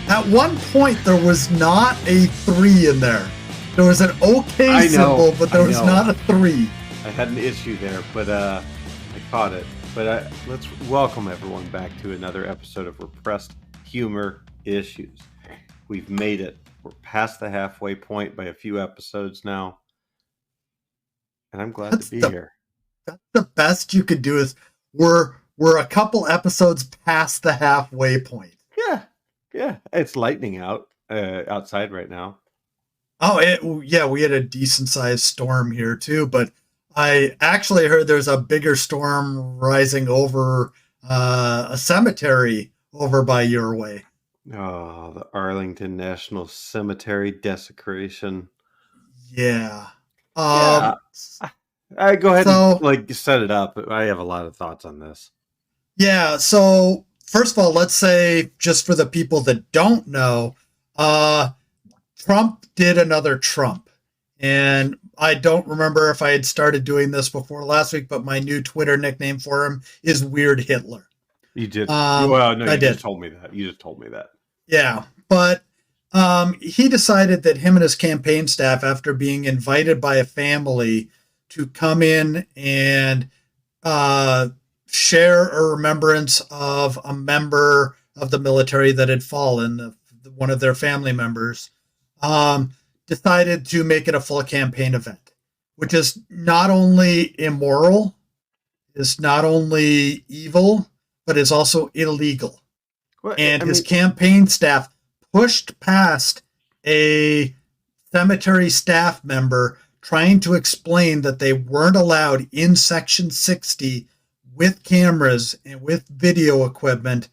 At one point, there was not a 3 in there. There was an OK symbol, but there was not a 3. I had an issue there, but I caught it. But let's welcome everyone back to another episode of Repressed Humor Issues. We've made it. We're past the halfway point by a few episodes now. And I'm glad to be here. That's the best you could do is we're a couple episodes past the halfway point. Yeah. It's lightning out outside right now. Oh, we had a decent sized storm here too, but I actually heard there's a bigger storm rising over a cemetery over by your way. Oh, the Arlington National Cemetery desecration. Yeah. I go ahead and set it up. I have a lot of thoughts on this. Yeah, so first of all, let's say, just for the people that don't know, Trump did another Trump. And I don't remember if I had started doing this before last week, but my new Twitter nickname for him is Weird Hitler. You did? Well, no, you just told me that. You just told me that. Yeah, but he decided that him and his campaign staff, after being invited by a family to come in and share a remembrance of a member of the military that had fallen, one of their family members, decided to make it a full campaign event, which is not only immoral, is not only evil, but is also illegal. Well, his campaign staff pushed past a cemetery staff member trying to explain that they weren't allowed in Section 60 with cameras and with video equipment,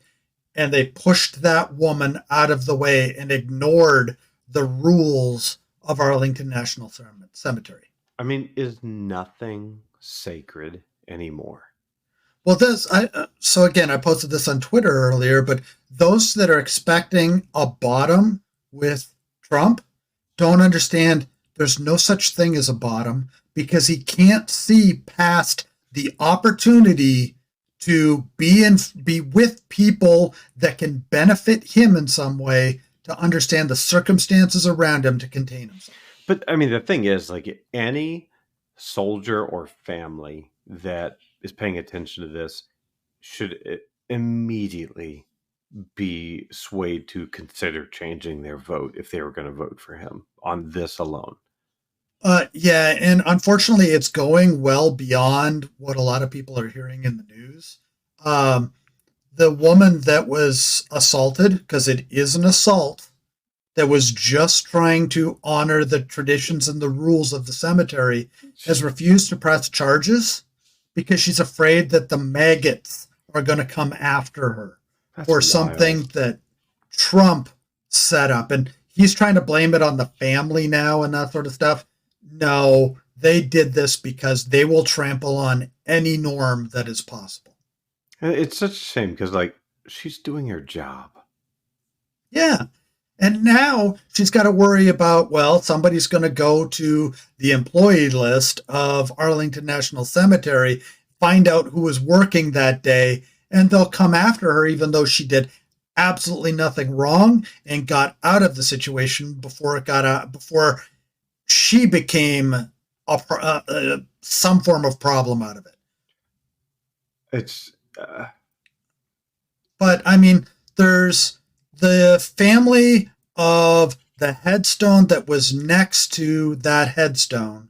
and they pushed that woman out of the way and ignored the rules of Arlington National Cemetery. I mean, is nothing sacred anymore? Well, so again, I posted this on Twitter earlier, but those that are expecting a bottom with Trump don't understand there's no such thing as a bottom, because he can't see past the opportunity to be with people that can benefit him in some way, to understand the circumstances around him to contain himself. But I mean, the thing is, like, any soldier or family that is paying attention to this should immediately be swayed to consider changing their vote if they were going to vote for him on this alone. Yeah, and unfortunately, it's going well beyond what a lot of people are hearing in the news. The woman that was assaulted, because it is an assault, that was just trying to honor the traditions and the rules of the cemetery, has refused to press charges because she's afraid that the maggots are going to come after her for something that Trump set up. And he's trying to blame it on the family now and that sort of stuff. No, they did this because they will trample on any norm that is possible. It's such a shame because, like, she's doing her job. Yeah. And now she's got to worry about, well, somebody's going to go to the employee list of Arlington National Cemetery, find out who was working that day, and they'll come after her even though she did absolutely nothing wrong and got out of the situation before she became some form of problem out of it. But I mean, there's the family of the headstone that was next to that headstone,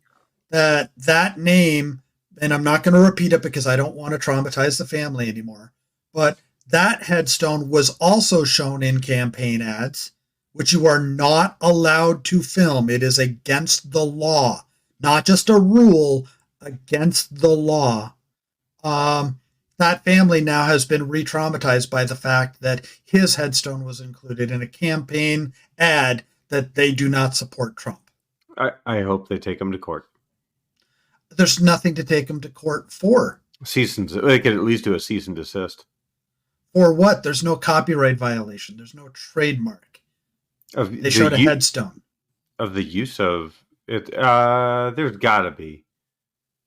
that name, and I'm not going to repeat it because I don't want to traumatize the family anymore, but that headstone was also shown in campaign ads, which you are not allowed to film. It is against the law, not just a rule, against the law. That family now has been re-traumatized by the fact that his headstone was included in a campaign ad that they do not support Trump. I hope they take him to court. There's nothing to take him to court for. They could at least do a cease and desist. For what? There's no copyright violation. There's no trademark. They showed a headstone. Of the use of it, there's got to be.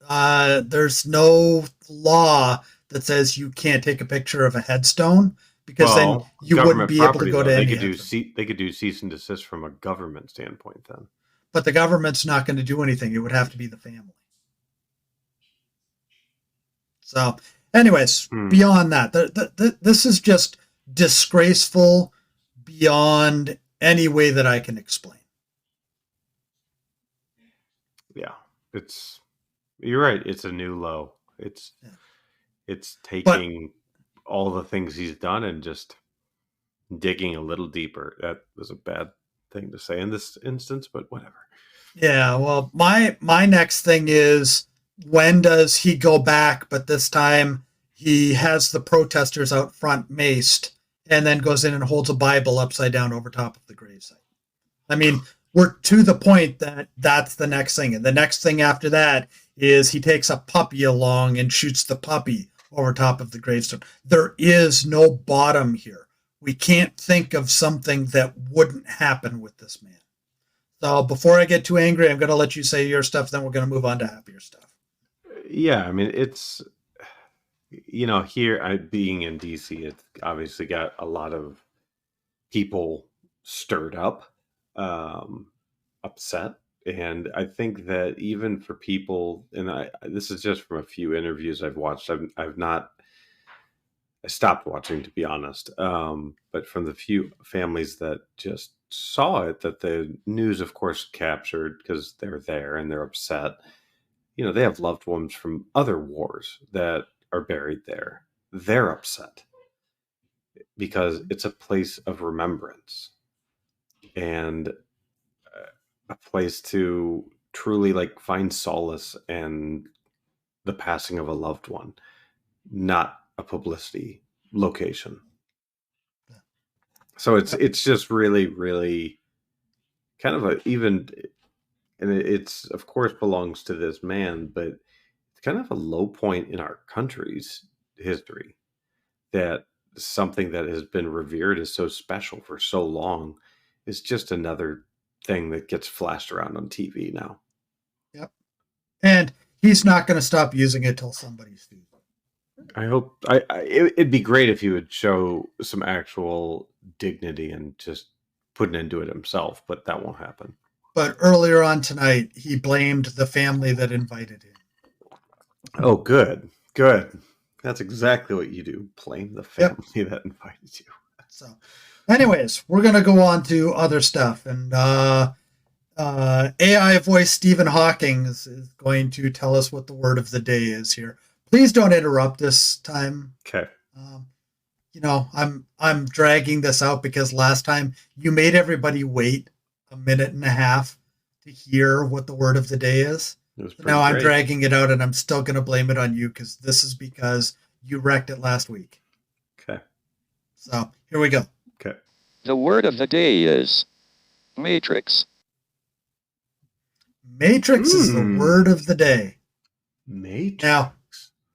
There's no law that says you can't take a picture of a headstone, because then Well, you wouldn't government be able to property go though. to They any could of do them. they could do cease and desist from a government standpoint then. But the government's not going to do anything. It would have to be the family. So, anyways, Hmm. beyond that, this is just disgraceful beyond any way that I can explain. Yeah. You're right. It's a new low. Yeah. It's But taking all the things he's done and just digging a little deeper. That was a bad thing to say in this instance, but whatever. yeah, well, my next thing is, when does he go back? But this time he has the protesters out front maced, and then goes in and holds a Bible upside down over top of the gravesite. I mean, we're to the point that that's the next thing. And the next thing after that is he takes a puppy along and shoots the puppy over top of the gravestone. There is no bottom here. We can't think of something that wouldn't happen with this man. So before I get too angry, I'm going to let you say your stuff, then we're going to move on to happier stuff. Yeah, I mean, it's here I being in DC, it's obviously got a lot of people stirred up, um, upset, and I think that even for people, and this is just from a few interviews I've watched. I've not. I stopped watching, to be honest. But from the few families that just saw it, that the news, of course, captured because they're there and they're upset. They have loved ones from other wars that are buried there. They're upset because it's a place of remembrance and a place to truly like find solace and the passing of a loved one, not a publicity location. So it's just really, really kind of a even, and it's of course belongs to this man, but it's kind of a low point in our country's history that something that has been revered as so special for so long is just another thing that gets flashed around on TV now. Yep. And he's not going to stop using it till somebody's sued. I hope it'd be great if he would show some actual dignity and just put an end to it himself, but that won't happen. But earlier on tonight, he blamed the family that invited him. Oh, good. That's exactly what you do. Blame the family that invited you. So, anyways, we're going to go on to other stuff. And AI voice Stephen Hawking is going to tell us what the word of the day is here. Please don't interrupt this time. Okay. I'm dragging this out because last time you made everybody wait a minute and a half to hear what the word of the day is. Now I'm dragging it out, and I'm still going to blame it on you because this is because you wrecked it last week. Okay. So here we go. Okay. The word of the day is Matrix. Matrix is the word of the day. Matrix. Now,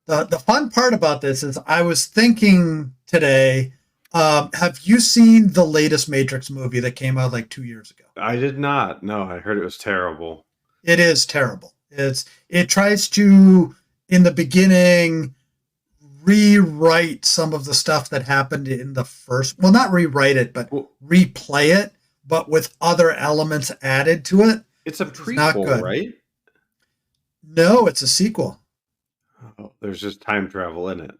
the fun part about this is I was thinking today, have you seen the latest Matrix movie that came out like 2 years ago? I did not. No, I heard it was terrible. It is terrible. It tries to, in the beginning, rewrite some of the stuff that happened in the first. Well, not rewrite it, but replay it, but with other elements added to it. It's a prequel, right? No, it's a sequel. Oh, there's just time travel in it.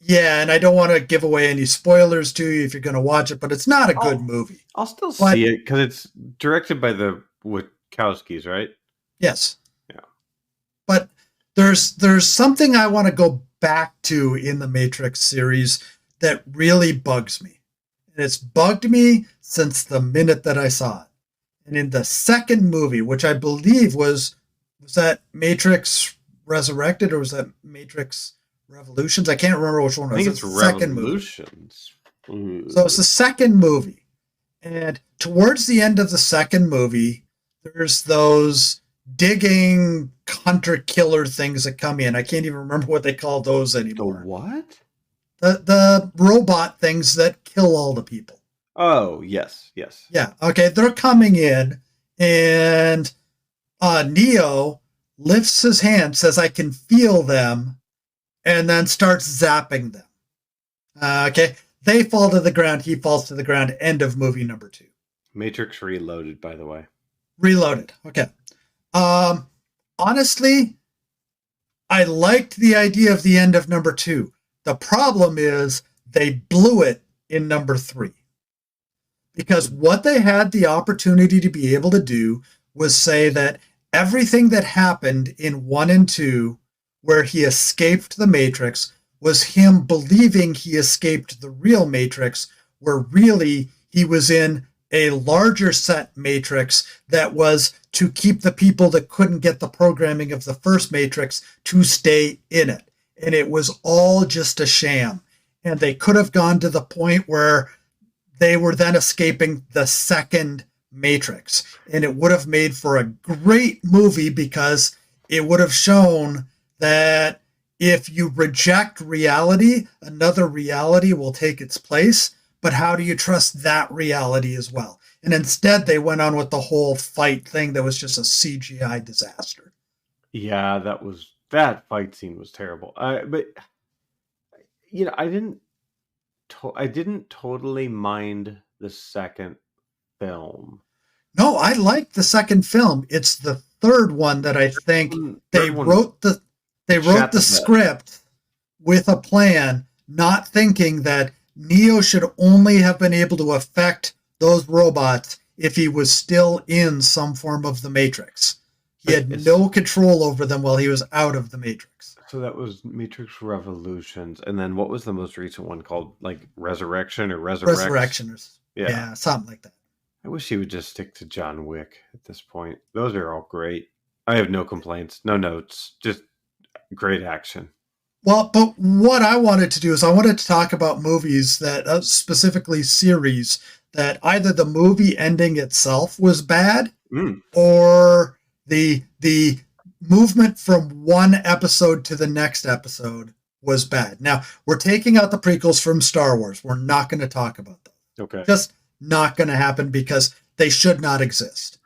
Yeah, and I don't want to give away any spoilers to you if you're going to watch it, but it's not a good movie. I'll still see it because it's directed by the Wachowskis, right? Yes. Yeah. But there's something I want to go back to in the Matrix series that really bugs me. And it's bugged me since the minute that I saw it. And in the second movie, which I believe was that Matrix Resurrected or was that Matrix Revolutions? I can't remember which one it was. I think it's Revolutions. So it's the second movie. And towards the end of the second movie, there's those digging hunter killer things that come in. I can't even remember what they call those anymore. The what? The robot things that kill all the people. Oh, yes. Yeah, okay, they're coming in, and Neo lifts his hand, says, I can feel them, and then starts zapping them. Okay, they fall to the ground. He falls to the ground. End of movie number 2. Matrix Reloaded, by the way. Reloaded. Okay. Um, honestly, I liked the idea of the end of number 2. The problem is they blew it in number 3. Because what they had the opportunity to be able to do was say that everything that happened in 1 and 2, where he escaped the Matrix, was him believing he escaped the real Matrix, where really he was in a larger set Matrix that was to keep the people that couldn't get the programming of the first Matrix to stay in it. And it was all just a sham. And they could have gone to the point where they were then escaping the second Matrix. And it would have made for a great movie because it would have shown that if you reject reality, another reality will take its place. But how do you trust that reality as well? And instead, they went on with the whole fight thing that was just a CGI disaster. Yeah, that fight scene was terrible. But I didn't totally mind the second film. No, I like the second film. It's the third one that I think they wrote the script with a plan, not thinking that Neo should only have been able to affect those robots if he was still in some form of the Matrix. He had no control over them while he was out of the Matrix. So that was Matrix Revolutions, and then what was the most recent one called? Like Resurrection or Resurrection, yeah, something like that. I wish he would just stick to John Wick at this point. Those are all great. I have no complaints, no notes, just great action. Well, but what I wanted to do is I wanted to talk about movies that, specifically series, that either the movie ending itself was bad or the movement from one episode to the next episode was bad. Now, we're taking out the prequels from Star Wars. We're not going to talk about them. Okay. Just not going to happen because they should not exist.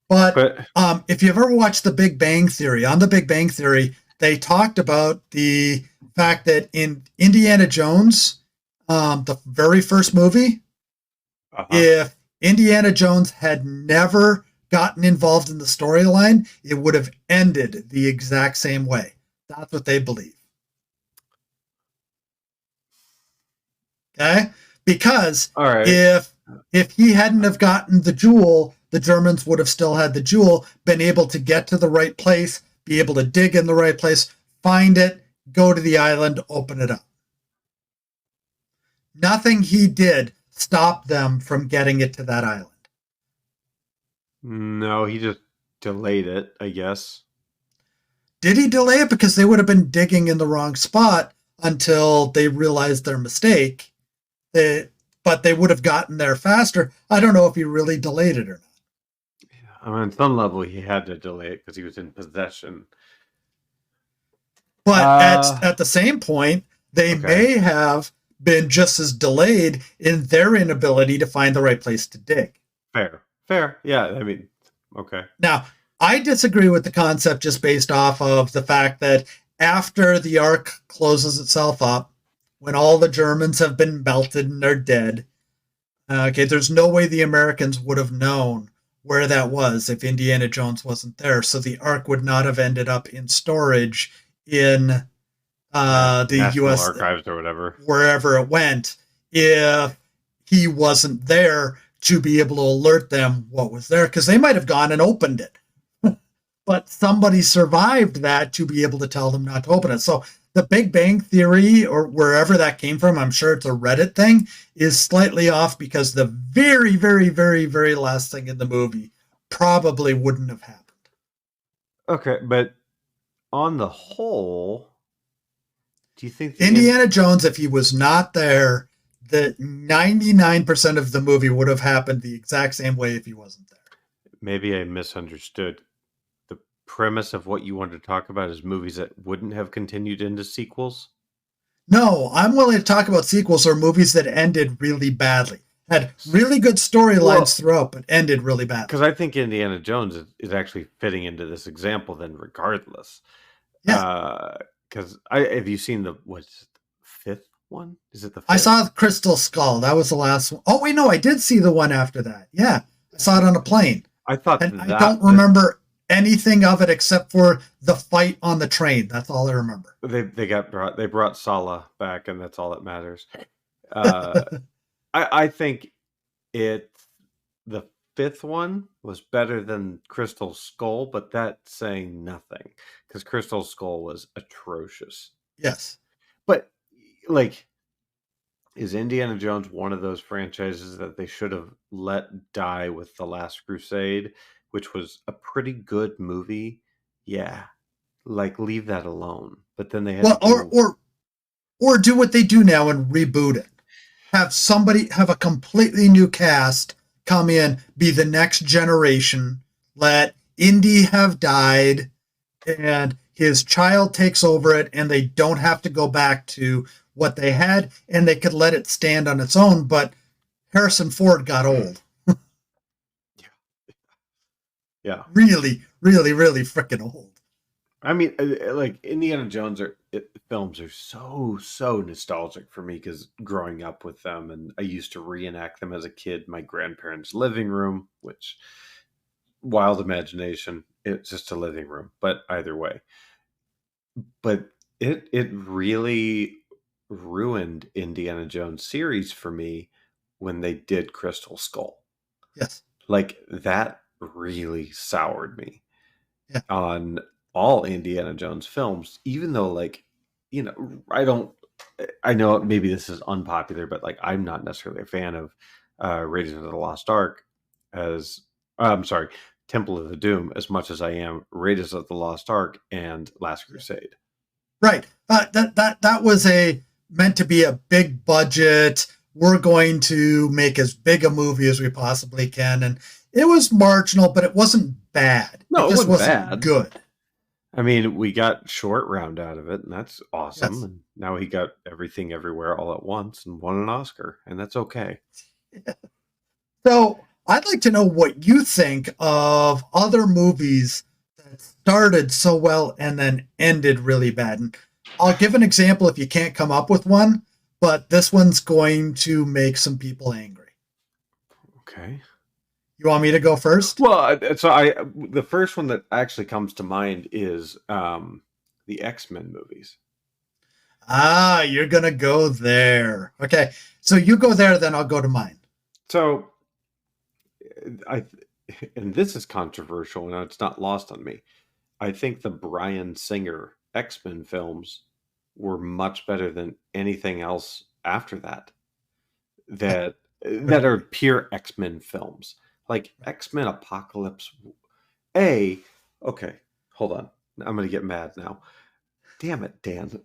But if you ever watched The Big Bang Theory, on The Big Bang Theory, they talked about the fact that in Indiana Jones, the very first movie, if Indiana Jones had never gotten involved in the storyline, it would have ended the exact same way. That's what they believe. Okay? Because if he hadn't have gotten the jewel, the Germans would have still had the jewel, been able to get to the right place, be able to dig in the right place, find it, go to the island, open it up. Nothing he did stopped them from getting it to that island. No, he just delayed it, I guess. Did he delay it? Because they would have been digging in the wrong spot until they realized their mistake. But they would have gotten there faster. I don't know if he really delayed it or not. I mean, on some level, he had to delay it because he was in possession. But at the same point, they may have been just as delayed in their inability to find the right place to dig. Fair. Yeah, I mean, okay. Now, I disagree with the concept just based off of the fact that after the Ark closes itself up, when all the Germans have been melted and they're dead, there's no way the Americans would have known where that was if Indiana Jones wasn't there. So the Ark would not have ended up in storage in the National U.S. Archives or whatever, wherever it went, if he wasn't there to be able to alert them what was there, because they might have gone and opened it. But somebody survived that to be able to tell them not to open it. So the Big Bang Theory, or wherever that came from, I'm sure it's a Reddit thing, is slightly off because the very, very, very, very last thing in the movie probably wouldn't have happened. Okay, but on the whole, do you think Indiana Jones, if he was not there, the 99% of the movie would have happened the exact same way if he wasn't there. Maybe I misunderstood. The premise of what you wanted to talk about is movies that wouldn't have continued into sequels? No, I'm willing to talk about sequels or movies that ended really badly. Had really good storylines throughout, but ended really badly. Because I think Indiana Jones is actually fitting into this example then regardless. Yeah. Because have you seen the fifth one? Is it the fifth? I saw Crystal Skull. That was the last one. Oh, wait, no, I did see the one after that. Yeah, I saw it on a plane. I thought And that I don't remember anything of it except for the fight on the train. That's all I remember. they brought Sala back, and that's all that matters. I think the fifth one was better than Crystal Skull, but that's saying nothing because Crystal Skull was atrocious. Yes. But like, is Indiana Jones one of those franchises that they should have let die with The Last Crusade, which was a pretty good movie? Yeah, like leave that alone. But then they had or do what they do now and reboot it. Have a completely new cast come in, be the next generation. Let Indy have died, and his child takes over it, and they don't have to go back to what they had, and they could let it stand on its own. But Harrison Ford got old. Yeah. Really, really, really freaking old. I mean, like Indiana Jones films are so nostalgic for me because growing up with them, and I used to reenact them as a kid in my grandparents' living room, which wild imagination. It's just a living room, but either way. But it really ruined Indiana Jones series for me when they did Crystal Skull. Yes. Like that really soured me Yeah. on all Indiana Jones films, even though like, I know maybe this is unpopular, but like I'm not necessarily a fan of Raiders of the Lost Ark as I'm sorry, Temple of the Doom as much as I am Raiders of the Lost Ark and Last Crusade. Right. That was meant to be a big budget. We're going to make as big a movie as we possibly can, and it was marginal, but it wasn't bad. No, it just wasn't bad. Good. I mean, we got Short Round out of it, and that's awesome. Yes. And now he got Everything Everywhere All at Once and won an Oscar, and that's okay. Yeah. So I'd like to know what you think of other movies that started so well and then ended really bad. And I'll give an example if you can't come up with one, but this one's going to make some people angry. Okay. You want me to go first? Well, the first one that actually comes to mind is the X-Men movies. Ah, you're going to go there. Okay. So you go there, then I'll go to mine. So and this is controversial and it's not lost on me. I think the Bryan Singer X-Men films were much better than anything else after that. That are pure X-Men films. Like X-Men Apocalypse. Okay, hold on. I'm going to get mad now. Damn it, Dan.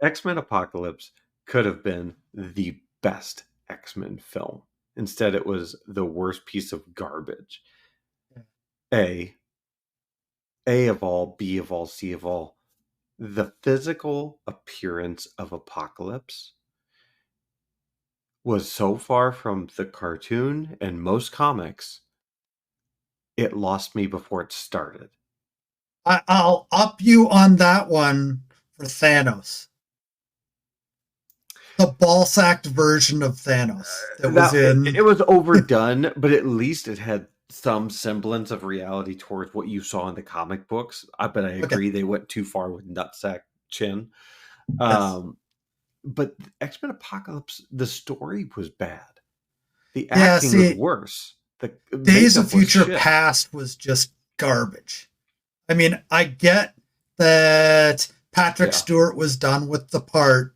X-Men Apocalypse could have been the best X-Men film. Instead, it was the worst piece of garbage. A of all, B of all, C of all. The physical appearance of Apocalypse was so far from the cartoon and most comics, it lost me before it started. I'll up you on that one for Thanos. The ball-sacked version of Thanos It was overdone, but at least it had some semblance of reality towards what you saw in the comic books. But I agree they went too far with nutsack chin. Yes. But X-Men Apocalypse, the story was bad. The acting was worse. The Days of Future Past was just garbage. I mean, I get that Patrick Stewart was done with the part.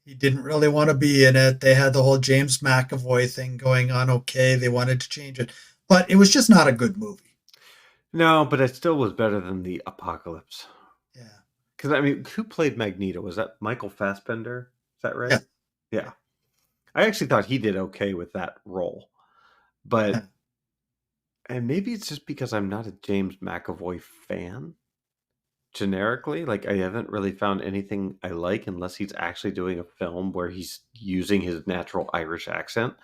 He didn't really want to be in it. They had the whole James McAvoy thing going on. Okay, they wanted to change it. But it was just not a good movie. No, but it still was better than the Apocalypse. Yeah. Because, I mean, who played Magneto? Was that Michael Fassbender? Is that right? Yeah. I actually thought he did okay with that role. But, and maybe it's just because I'm not a James McAvoy fan. Generically, like I haven't really found anything I like unless he's actually doing a film where he's using his natural Irish accent.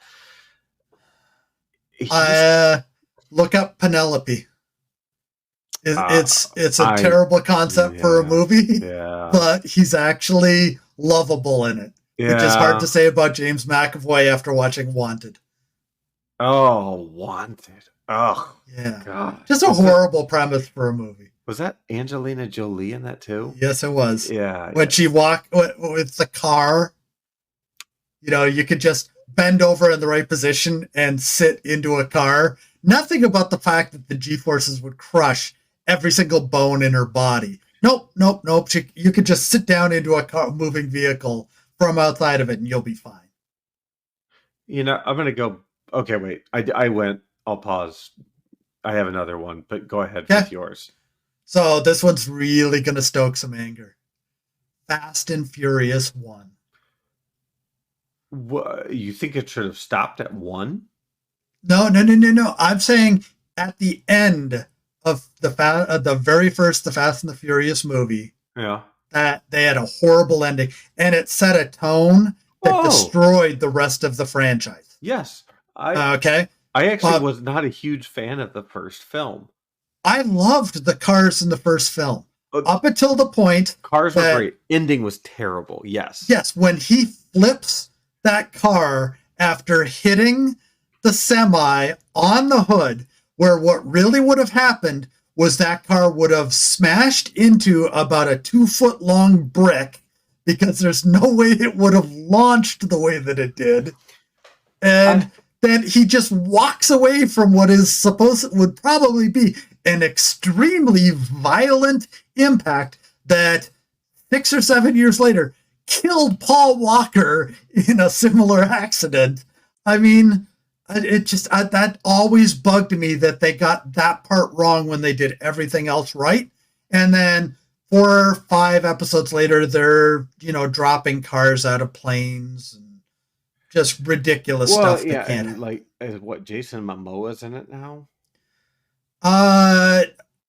Look up Penelope. It's a I terrible concept for a yeah movie, yeah but he's actually lovable in it, which is hard to yeah. say about James McAvoy after watching Wanted. Oh, Wanted. Oh Yeah, God, just a horrible premise for a movie. was that Angelina Jolie in that too? Yes, it was. Yeah, When she walked with the car, you could just bend over in the right position and sit into a car. Nothing about the fact that the G forces would crush every single bone in her body. Nope, nope, nope. You could just sit down into a car, moving vehicle from outside of it, and you'll be fine. I'm gonna go. Okay, wait. I went. I'll pause. I have another one, but go ahead Okay, with yours. so this one's really gonna stoke some anger. Fast and Furious 1. What, you think it should have stopped at one? No, no, no, no, no. I'm saying at the end of the very first The Fast and the Furious movie, Yeah. that they had a horrible ending, and it set a tone that Oh, destroyed the rest of the franchise. yes. I Okay, I actually uh, was not a huge fan of the first film. I loved the cars in the first film Uh, up until the point Cars were that, great. Ending was terrible. Yes. yes, when he flips that car after hitting the semi on the hood, where what really would have happened was that car would have smashed into about a 2 foot long brick, because there's no way it would have launched the way that it did. And I, then he just walks away from what is supposed would probably be an extremely violent impact that 6 or 7 years later killed Paul Walker in a similar accident. I mean, that always bugged me that they got that part wrong when they did everything else right. And then 4 or 5 episodes later, they're dropping cars out of planes and just ridiculous well, stuff that yeah, can't and happen. like, what, Jason Momoa's in it now? Uh,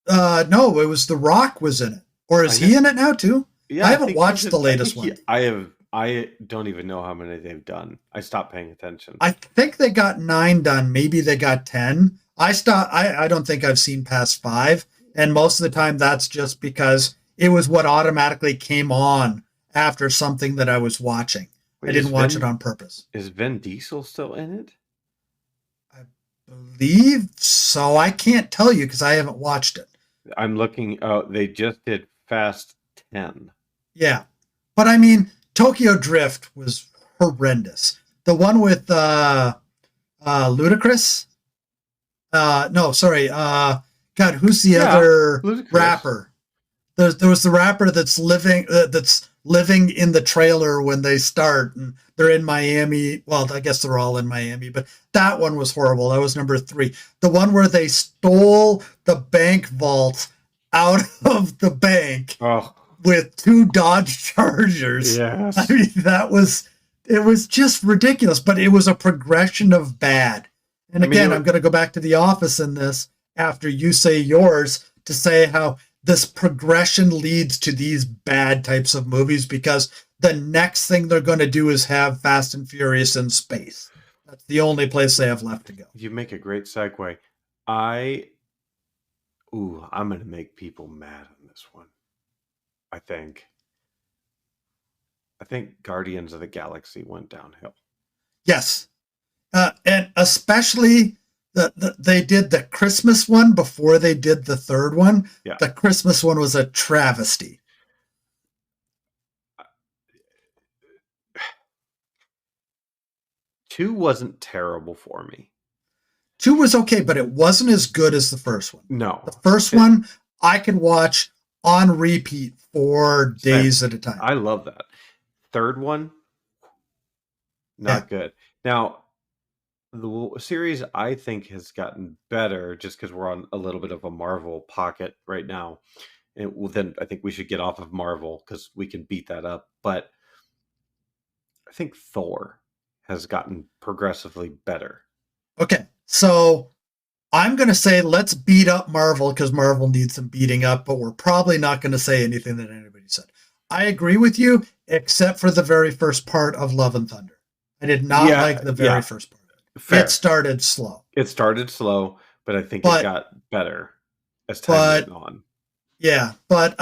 no, it was The Rock was in it, or I is know. he in it now too? Yeah, I I haven't think he's watched the in. I latest think one. I don't even know how many they've done. I stopped paying attention. I think they got 9 done. Maybe they got 10. I don't think I've seen past 5, and most of the time that's just because it was what automatically came on after something that I was watching. I Wait, didn't watch it on purpose. is Vin Diesel still in it? I believe so. I can't tell you because I haven't watched it. I'm looking. Oh, they just did Fast 10. Yeah, but I mean, Tokyo Drift was horrendous. The one with Ludacris. No, sorry. God, who's the Yeah, other Ludacris. rapper? There was the rapper that's living in the trailer when they start, and they're in Miami. Well, I guess they're all in Miami, but that one was horrible. That was number 3. The one where they stole the bank vault out of the bank Oh, with 2 Dodge Chargers. I yes. mean, it was just ridiculous, but it was a progression of bad. And I mean, again, I'm going to go back to The Office in this after you say yours to say how this progression leads to these bad types of movies, because the next thing they're going to do is have Fast and Furious in space. That's the only place they have left to go. You make a great segue. I'm going to make people mad on this one. I think. I think Guardians of the Galaxy went downhill. Yes. And especially they did the Christmas one before they did the third one. Yeah. The Christmas one was a travesty. 2 wasn't terrible for me. 2 was okay, but it wasn't as good as the first one. No. The first one I could watch on repeat for days at a time. I love that. Third one, not good. Now, the series I think has gotten better just because we're on a little bit of a Marvel pocket right now. And then I think we should get off of Marvel because we can beat that up. But I think Thor has gotten progressively better. Okay, so I'm going to say let's beat up Marvel because Marvel needs some beating up, but we're probably not going to say anything that anybody said. I agree with you, except for the very first part of Love and Thunder. I did not like the very first part. Fair. It started slow. It started slow, but I think it got better. as time But went on. yeah, but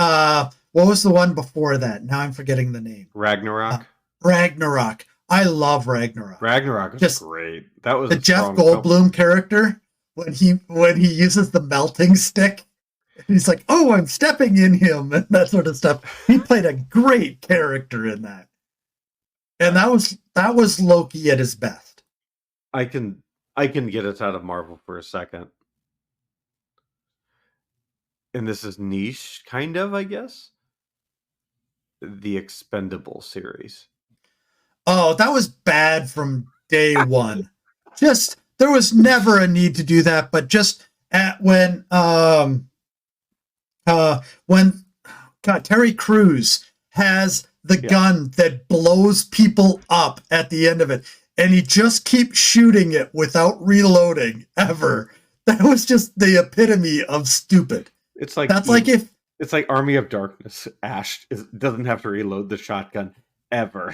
what was the one before that? Now I'm forgetting the name. Ragnarok. Ragnarok. I love Ragnarok. Ragnarok was Just great. That was the a Jeff strong film. Goldblum character when he uses the melting stick. He's like, "Oh, I'm stepping in him," and that sort of stuff. He played a great character in that, and that was Loki at his best. I can get us out of Marvel for a second. And this is niche, kind of, I guess. The Expendable series. Oh, that was bad from day one. Just there was never a need to do that, but just when God, Terry Crews has the gun that blows people up at the end of it, and he just keeps shooting it without reloading ever. That was just the epitome of stupid. It's like it's like Army of Darkness. Ash doesn't have to reload the shotgun ever.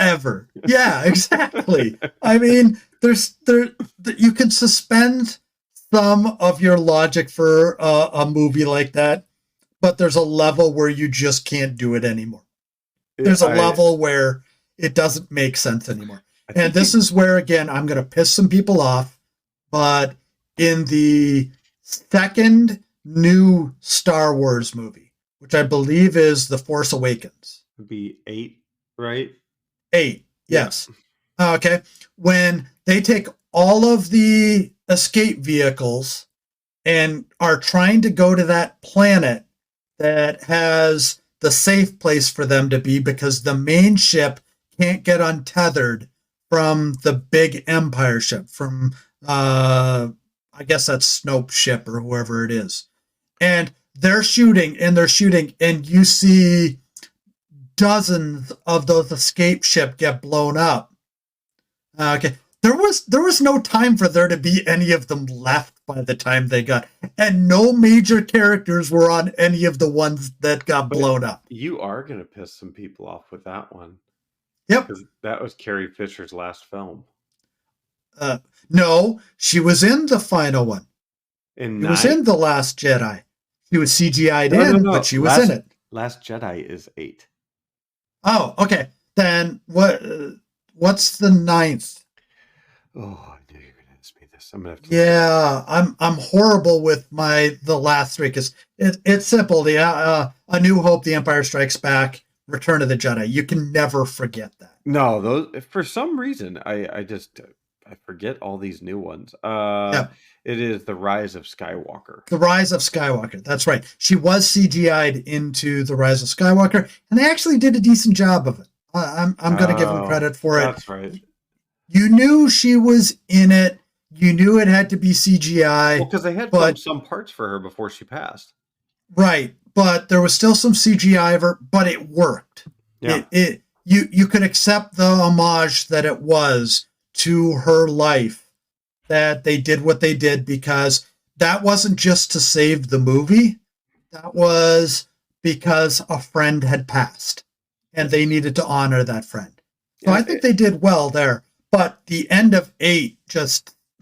Yeah, exactly. I mean, you can suspend some of your logic for a movie like that, but there's a level where you just can't do it anymore. There's a level where it doesn't make sense anymore. And this is where, again, I'm going to piss some people off, but in the second new Star Wars movie, which I believe is The Force Awakens. It'd be 8, right? 8, yes. Yeah. Okay. When they take all of the escape vehicles and are trying to go to that planet that has the safe place for them to be because the main ship can't get untethered from the big Empire ship, from I guess that's Snoke's ship or whoever it is. And they're shooting, and you see dozens of those escape ship get blown up. Okay. There was no time for there to be any of them left by the time they got, and no major characters were on any of the ones that got blown up. You are going to piss some people off with that one. Yep. Because that was Carrie Fisher's last film. No, she was in the final one. She was in The Last Jedi. She was CGI'd but she was in it. Last Jedi is 8. Oh, okay. Then what's the 9th? Oh, I knew you were going to ask me this. I'm gonna have to. Yeah, I'm horrible with the last 3 because it's simple. A New Hope, The Empire Strikes Back, Return of the Jedi. You can never forget that. No, those for some reason I forget all these new ones. It is The Rise of Skywalker. The Rise of Skywalker. That's right. She was CGI'd into The Rise of Skywalker, and they actually did a decent job of it. I'm going to give them credit for it. That's right. You knew she was in it. You knew it had to be CGI. Well, because they had filmed some parts for her before she passed. Right, but there was still some CGI of her, but it worked. Yeah. You could accept the homage that it was to her life, that they did what they did, because that wasn't just to save the movie. That was because a friend had passed, and they needed to honor that friend. So I think they did well there. But the end of 8,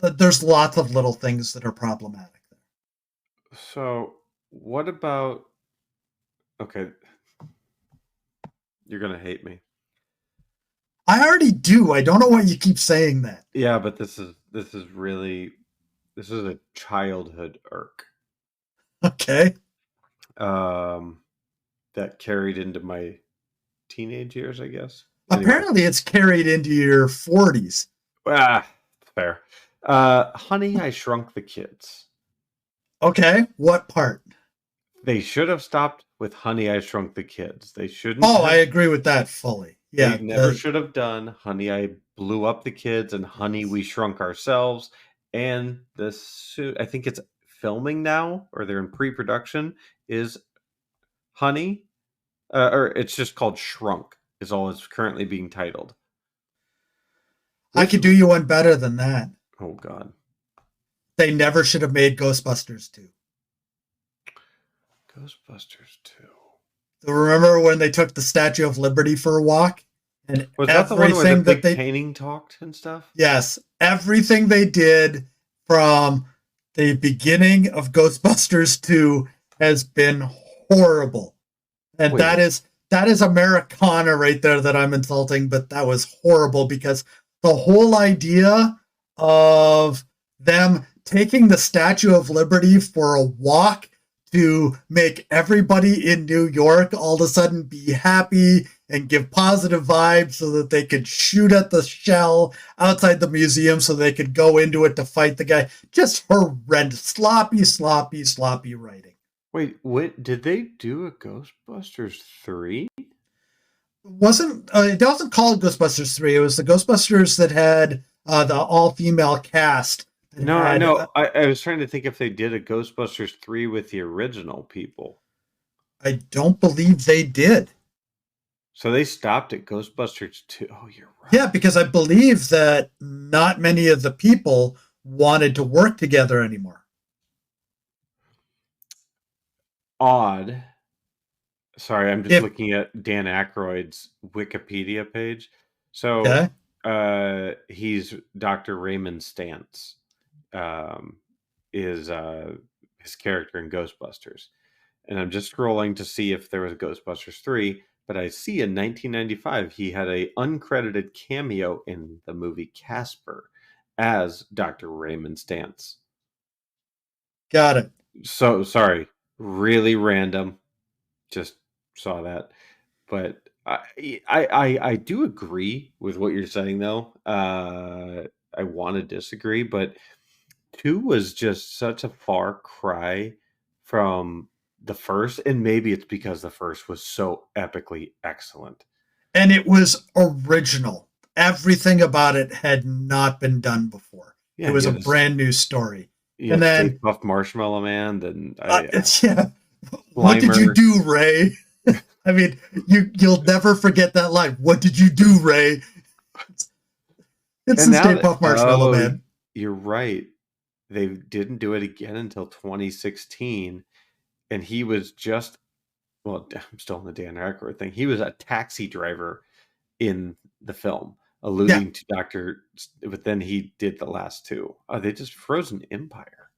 there's lots of little things that are problematic there. So what about... Okay. You're going to hate me. I already do. I don't know why you keep saying that. Yeah, but this is a childhood irk. Okay. That carried into my teenage years, I guess. Apparently it's carried into your 40s. Fair. Honey, I Shrunk the Kids. Okay. What part? They should have stopped with Honey, I Shrunk the Kids. They shouldn't. I agree with that fully. Yeah. They never should have done Honey, I Blew Up the Kids and Honey, We Shrunk Ourselves. And I think it's filming now, or they're in pre-production, is Honey, or it's just called Shrunk, is all it's currently being titled. I could do you one better than that. Oh, God. They never should have made Ghostbusters 2. Ghostbusters 2. So remember when they took the Statue of Liberty for a walk? And was that the one where the big painting talked and stuff? Yes. Everything they did from the beginning of Ghostbusters 2 has been horrible. And Wait, that is Americana right there that I'm insulting, but that was horrible because the whole idea of them taking the Statue of Liberty for a walk to make everybody in New York all of a sudden be happy and give positive vibes so that they could shoot at the shell outside the museum so they could go into it to fight the guy. Just horrendous. Sloppy writing. wait, what did they do a Ghostbusters 3? It wasn't called Ghostbusters 3. It was the Ghostbusters that had the all-female cast. No, I know. I was trying to think if they did a Ghostbusters 3 with the original people. I don't believe they did. So they stopped at Ghostbusters 2. Oh, you're right. Yeah, because I believe that not many of the people wanted to work together anymore. Odd. Sorry, I'm just looking at Dan Aykroyd's Wikipedia page. So he's Dr. Raymond Stantz, is his character in Ghostbusters. And I'm just scrolling to see if there was a Ghostbusters 3, but I see in 1995 he had a uncredited cameo in the movie Casper as Dr. Raymond Stantz. Got it. So sorry, really random. Just saw that, but I do agree with what you're saying though. I want to disagree, but 2 was just such a far cry from the first, and maybe it's because the first was so epically excellent. And it was original. Everything about it had not been done before. Yeah, it was a brand new story. Yeah, and then Stay Puft Marshmallow Man. Then what did you do, Ray? I mean, you'll never forget that line. What did you do, Ray? It's the Stay Puft Marshmallow Man. You're right. They didn't do it again until 2016. And he was just, well, I'm still in the Dan Aykroyd thing. He was a taxi driver in the film, alluding to Dr. But then he did the last 2. Oh, they just Frozen Empire.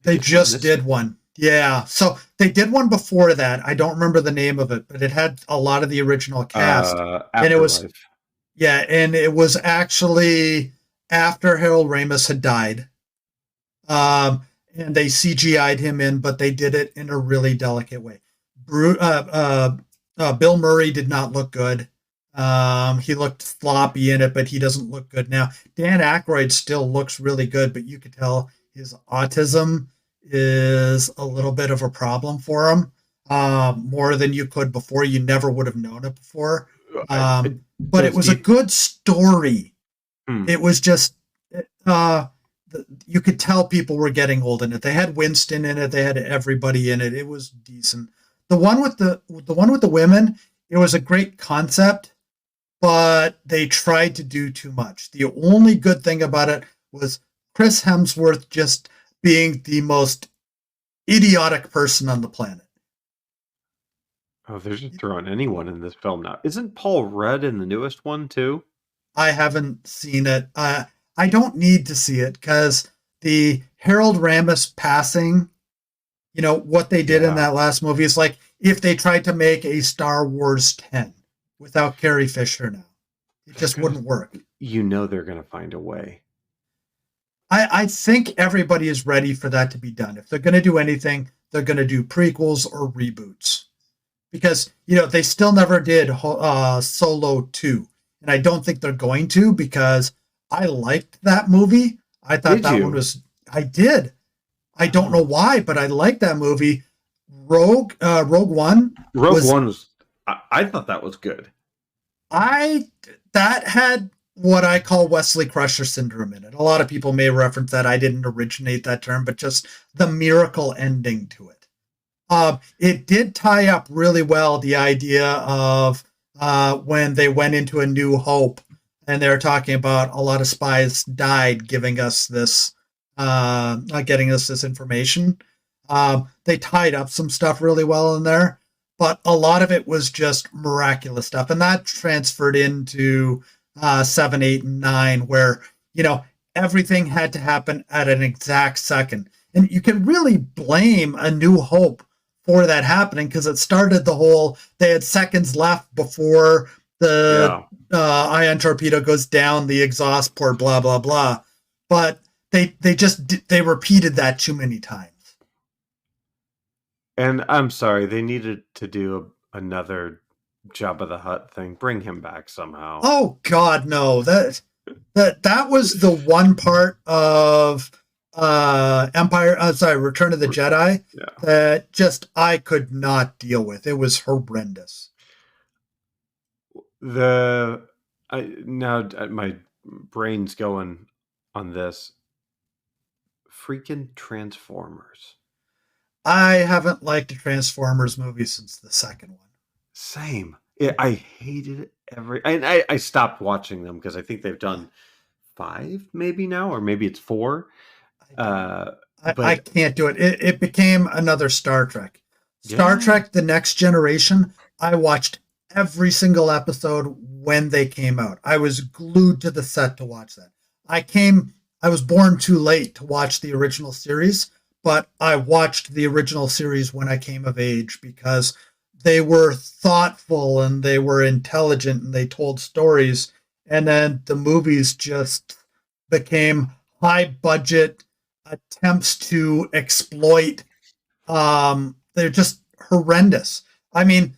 They just did one. Yeah. So they did one before that. I don't remember the name of it, but it had a lot of the original cast. And it was, and it was actually after Harold Ramis had died. And they CGI'd him in, but they did it in a really delicate way. Bill Murray did not look good. He looked sloppy in it, but he doesn't look good now. Dan Aykroyd still looks really good, but you could tell his autism is a little bit of a problem for him, more than you could before. You never would have known it before. But it was a good story. It was just, you could tell people were getting old in it. They had Winston in it. They had everybody in it. It was decent. The one with the women, it was a great concept, but they tried to do too much. The only good thing about it was Chris Hemsworth just being the most idiotic person on the planet. Oh, they're just throwing anyone in this film now. Isn't Paul Rudd in the newest one too? I haven't seen it. I don't need to see it because the Harold Ramis passing, what they did in that last movie is like if they tried to make a Star Wars 10 without Carrie Fisher now. It just wouldn't work. They're going to find a way. I think everybody is ready for that to be done. If they're going to do anything, they're going to do prequels or reboots. Because, they still never did Solo 2. And I don't think they're going to because I liked that movie. I thought I did. I don't know why, but I liked that movie. Rogue One. I thought that was good. That had what I call Wesley Crusher syndrome in it. A lot of people may reference that. I didn't originate that term, but just the miracle ending to it. It did tie up really well the idea of when they went into A New Hope and they were talking about a lot of spies died giving us this, getting us this information. They tied up some stuff really well in there, but a lot of it was just miraculous stuff. And that transferred into 7, 8, and 9, where, everything had to happen at an exact second. And you can really blame A New Hope for that happening, because it started the whole, they had seconds left before the ion torpedo goes down the exhaust port, blah, blah, blah. But they repeated that too many times. And I'm sorry, they needed to do another Jabba the Hutt thing. Bring him back somehow. Oh God, no. That was the one part of Return of the Jedi that just I could not deal with. It was horrendous. Now my brain's going on this. Freaking Transformers. I haven't liked a Transformers movie since the second one. Same. I hated it I stopped watching them because I think they've done 5 maybe now, or maybe it's 4. I can't do it. It became another Star Trek. Star Trek The Next Generation, I watched every single episode when they came out. I was glued to the set to watch that. I was born too late to watch the original series, but I watched the original series when I came of age because they were thoughtful and they were intelligent and they told stories. And then the movies just became high budget attempts to exploit. They're just horrendous. I mean,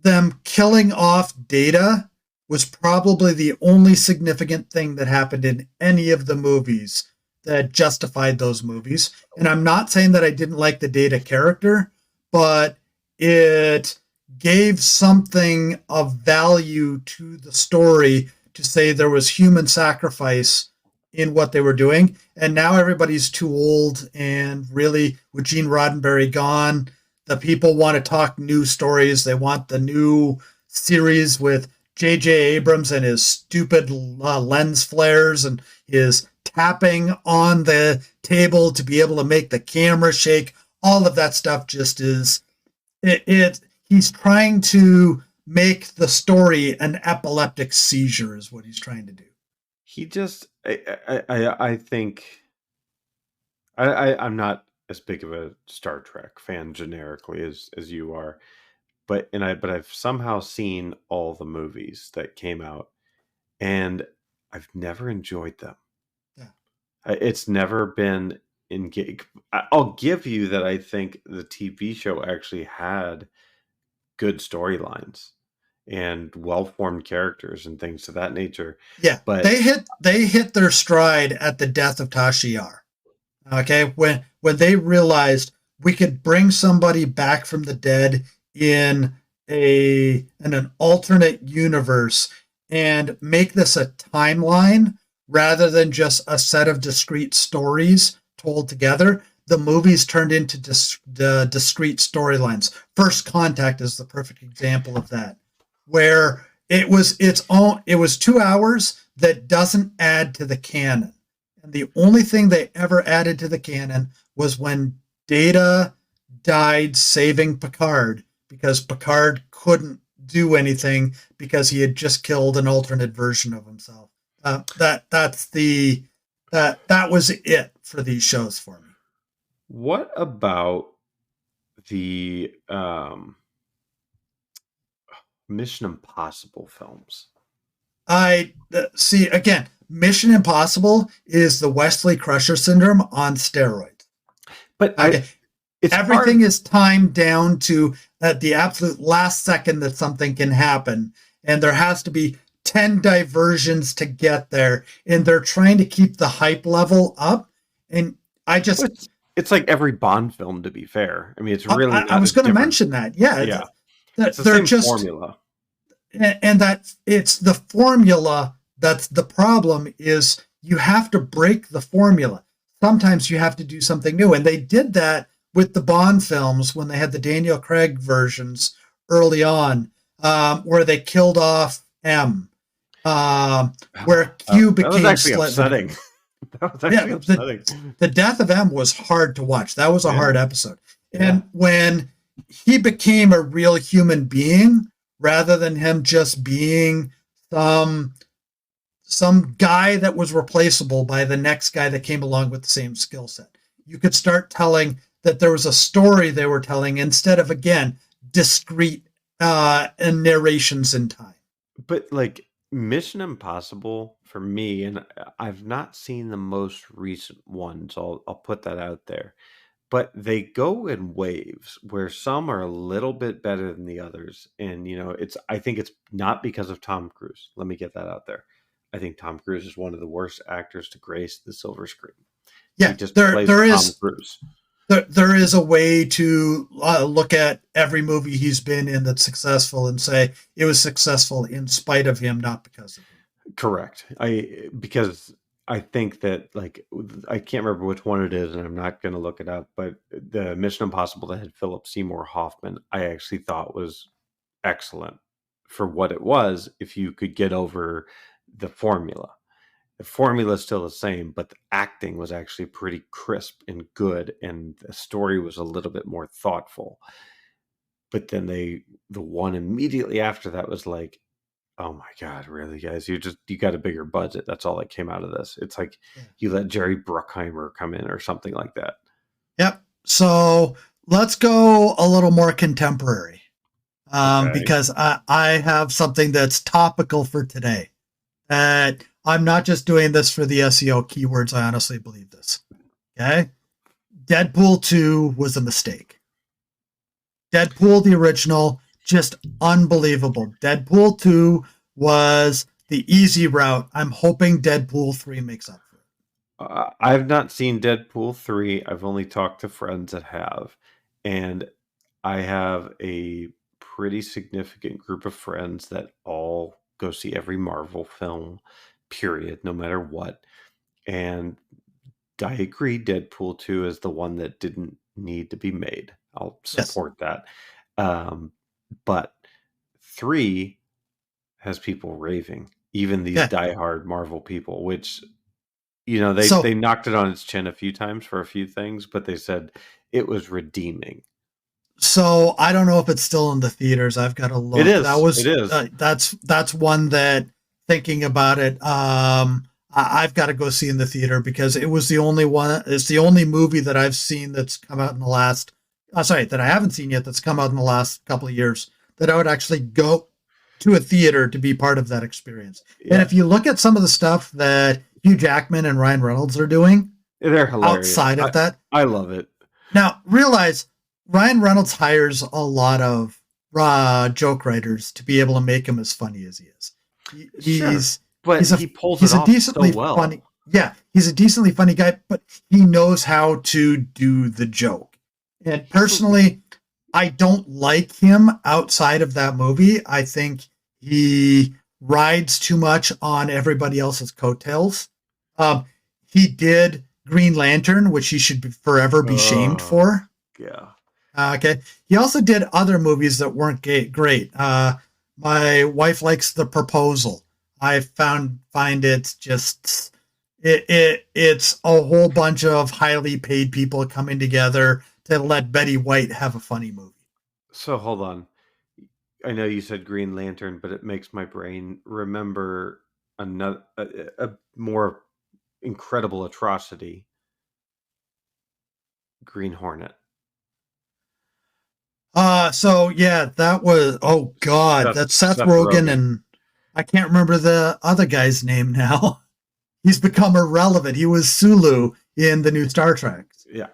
them killing off Data was probably the only significant thing that happened in any of the movies that justified those movies. And I'm not saying that I didn't like the Data character, but it gave something of value to the story to say there was human sacrifice in what they were doing. And now everybody's too old, and really, with Gene Roddenberry gone, the people want to talk new stories. They want the new series with J.J. Abrams and his stupid lens flares and his tapping on the table to be able to make the camera shake. All of that stuff just is he's trying to make the story an epileptic seizure is what he's trying to do. He just I think I'm not as big of a Star Trek fan generically as you are, but I've somehow seen all the movies that came out, and I've never enjoyed them. Yeah. It's never been I'll give you that. I think the TV show actually had good storylines and well-formed characters and things of that nature. Yeah, but they hit their stride at the death of Tasha Yar. Okay, when they realized we could bring somebody back from the dead in an alternate universe and make this a timeline rather than just a set of discrete stories told together, the movies turned into discrete storylines. First Contact is the perfect example of that, where it was 2 hours that doesn't add to the canon. And the only thing they ever added to the canon was when Data died saving Picard, because Picard couldn't do anything because he had just killed an alternate version of himself. That was it for these shows for me. What about the Mission Impossible films? I see, again, Mission Impossible is the Wesley Crusher syndrome on steroids. But everything is timed down to the absolute last second that something can happen, and there has to be 10 diversions to get there, and they're trying to keep the hype level up. And it's like every Bond film, to be fair. I mean, it's really I was going to mention that. Yeah. It's the same formula. And that it's the formula that's the problem, is you have to break the formula. Sometimes you have to do something new. And they did that with the Bond films when they had the Daniel Craig versions early on, where they killed off M, where Q became that was actually upsetting. That was actually upsetting. The death of M was hard to watch. That was a hard episode. And when he became a real human being, rather than him just being some guy that was replaceable by the next guy that came along with the same skill set, you could start telling that there was a story they were telling instead of, again, discrete and narrations in time. But like Mission Impossible for me, and I've not seen the most recent ones. I'll put that out there. But they go in waves where some are a little bit better than the others. And it's I think it's not because of Tom Cruise. Let me get that out there. I think Tom Cruise is one of the worst actors to grace the silver screen. He Yeah, just there plays there Tom is Cruise. there is a way to look at every movie he's been in that's successful and say it was successful in spite of him, not because of him. Correct. Because I think that like I can't remember which one it is, and I'm not going to look it up. But the Mission Impossible that had Philip Seymour Hoffman, I actually thought was excellent for what it was. If you could get over the formula is still the same, but the acting was actually pretty crisp and good, and the story was a little bit more thoughtful. But then the one immediately after that was like, oh my God, really, guys? You got a bigger budget. That's all that came out of this. It's like Yeah. you let Jerry Bruckheimer come in or something like that. Yep. So let's go a little more contemporary, Okay. because I have something that's topical for today. And I'm not just doing this for the SEO keywords. I honestly believe this. Okay. Deadpool 2 was a mistake. Deadpool, the original, just unbelievable. Deadpool 2 was the easy route. I'm hoping Deadpool 3 makes up for it. I've not seen Deadpool 3. I've only talked to friends that have. And I have a pretty significant group of friends that all go see every Marvel film, period, no matter what. And I agree, Deadpool 2 is the one that didn't need to be made. I'll Yes. support that. But 3 has people raving, even these Yeah. diehard Marvel people, which So they knocked it on its chin a few times for a few things, but they said it was redeeming. So I don't know if it's still in the theaters. I've got to It look. That is. It was is. that's one that, thinking about it, I've got to go see in the theater because it was the only one. It's the only movie that I've seen that's come out in the last. Sorry, that I haven't seen yet. That's come out in the last couple of years that I would actually go to a theater to be part of that experience. And Yeah, if you look at some of the stuff that Hugh Jackman and Ryan Reynolds are doing they're hilarious. outside of that, I love it. now, realize Ryan Reynolds hires a lot of joke writers to be able to make him as funny as he is. He, Sure, he's but he's a he pulls it he's a off so decently well. funny. Yeah, he's a decently funny guy, but he knows how to do the joke. And personally, I don't like him outside of that movie. I think he rides too much on everybody else's coattails. Um, he did Green Lantern, which he should forever be shamed Oh, for. yeah. Okay. He also did other movies that weren't great. My wife likes The Proposal. I find it just it's a whole bunch of highly paid people coming together to let Betty White have a funny movie. So hold on. I know you said Green Lantern, but it makes my brain remember another a more incredible atrocity, Green Hornet. So yeah, that was, oh God, that's Seth Seth Rogen, Rogen. and I can't remember the other guy's name now. He's become irrelevant. He was Sulu in the new Star Trek. Yeah.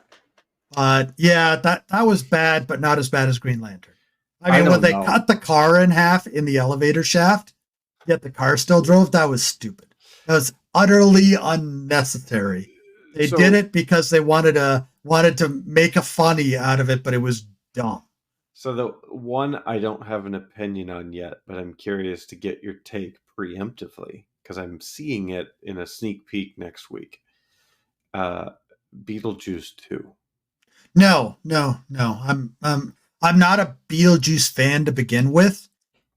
But yeah, that was bad, but not as bad as Green Lantern. I I mean, when don't they know. cut the car in half in the elevator shaft, yet the car still drove, that was stupid. That was utterly unnecessary. They did So it because they wanted to make a funny out of it, but it was dumb. so the one I don't have an opinion on yet, but I'm curious to get your take preemptively because I'm seeing it in a sneak peek next week. Uh Beetlejuice 2. No, no, no. I'm not a Beetlejuice fan to begin with,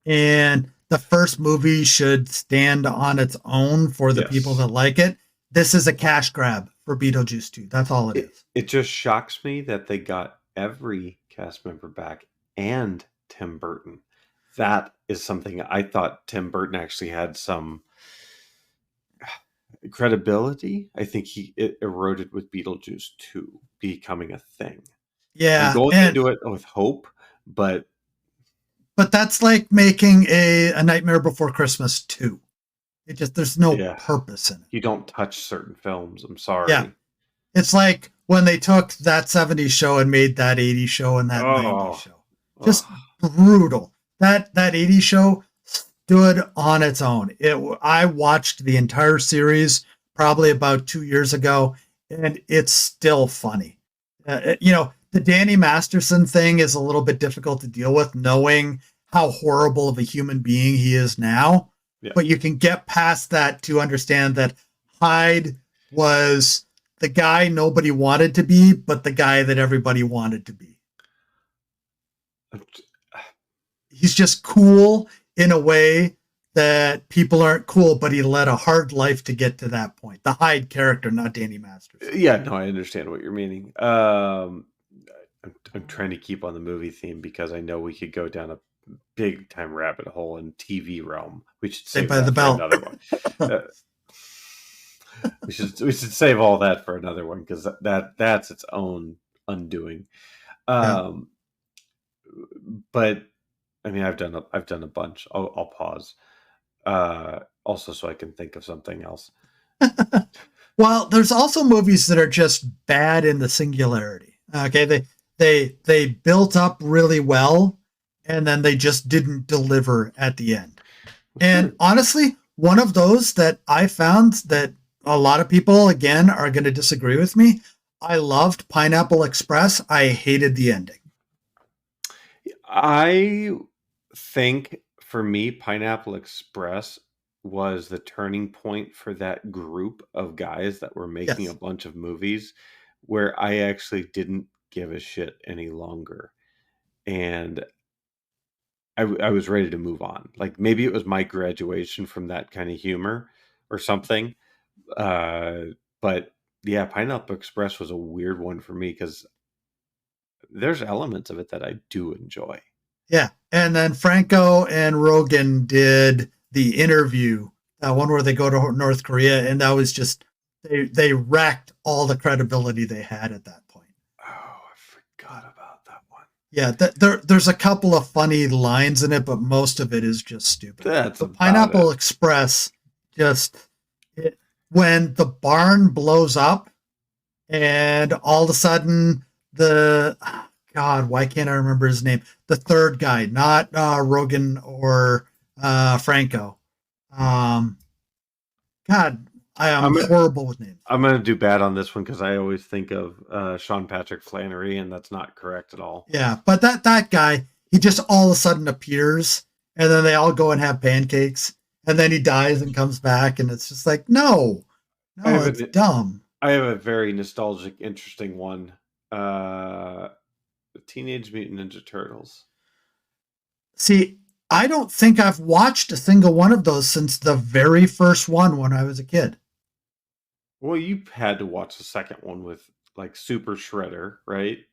and the first movie should stand on its own for the people Yes. that like it. This is a cash grab for Beetlejuice 2. That's all it is. It just shocks me that they got every cast member back and Tim Burton. That is something I thought Tim Burton actually had some credibility. I think it eroded with Beetlejuice 2 becoming a thing. I'm Yeah, going and into it with hope, but but that's like making a Nightmare Before Christmas 2. It just there's no yeah, purpose in it. you don't touch certain films. I'm Yeah, sorry. it's like when they took that 70s show and made that 80s show and that 90s Oh, show. ugh. Just brutal. That 80s show stood on its own. I watched the entire series probably about 2 years ago, and it's still funny. The Danny Masterson thing is a little bit difficult to deal with, knowing how horrible of a human being he is now. Yeah. But you can get past that to understand that Hyde was the guy nobody wanted to be, but the guy that everybody wanted to be. He's just cool in a way that people aren't cool, but he led a hard life to get to that point. The Hyde character, not Danny Masterson. Yeah, no, I understand what you're meaning. I'm trying to keep on the movie theme because I know we could go down a big time rabbit hole in TV realm. We should Saved save by the that for Bell. another one. We should save all that for another one because that's its own undoing. Yeah. But I mean, I've done a bunch. I'll pause. Also, so I can think of something else. Well, there's also movies that are just bad in the singularity. Okay, they built up really well, and then they just didn't deliver at the end. And Sure. honestly, one of those that I found that a lot of people again are going to disagree with me. I loved Pineapple Express. I hated the ending. I think for me, Pineapple Express was the turning point for that group of guys that were making a Yes. bunch of movies where I actually didn't give a shit any longer. And I was ready to move on. Like maybe it was my graduation from that kind of humor or something. Uh, but yeah, Pineapple Express was a weird one for me because there's elements of it that I do enjoy. Yeah. And then Franco and Rogan did the interview, one where they go to North Korea, and that was just they wrecked all the credibility they had at that point. Oh, I forgot about that one. Yeah, there's a couple of funny lines in it, but most of it is just stupid. That's But about Pineapple it. Express, just when the barn blows up, and all of a sudden the God, why can't I remember his name? The third guy, not Rogan or Franco. Um, God, I am I'm horrible with names. I'm gonna do bad on this one because I always think of Sean Patrick Flannery, and that's not correct at all. Yeah, but that guy, he just all of a sudden appears, and then they all go and have pancakes, and then he dies and comes back, and it's just like, no, I no, have it's a dumb. I have a very nostalgic, interesting one. The Teenage Mutant Ninja Turtles. See, I don't think I've watched a single one of those since the very first one when I was a kid. Well, you had to watch the second one with like Super Shredder, right?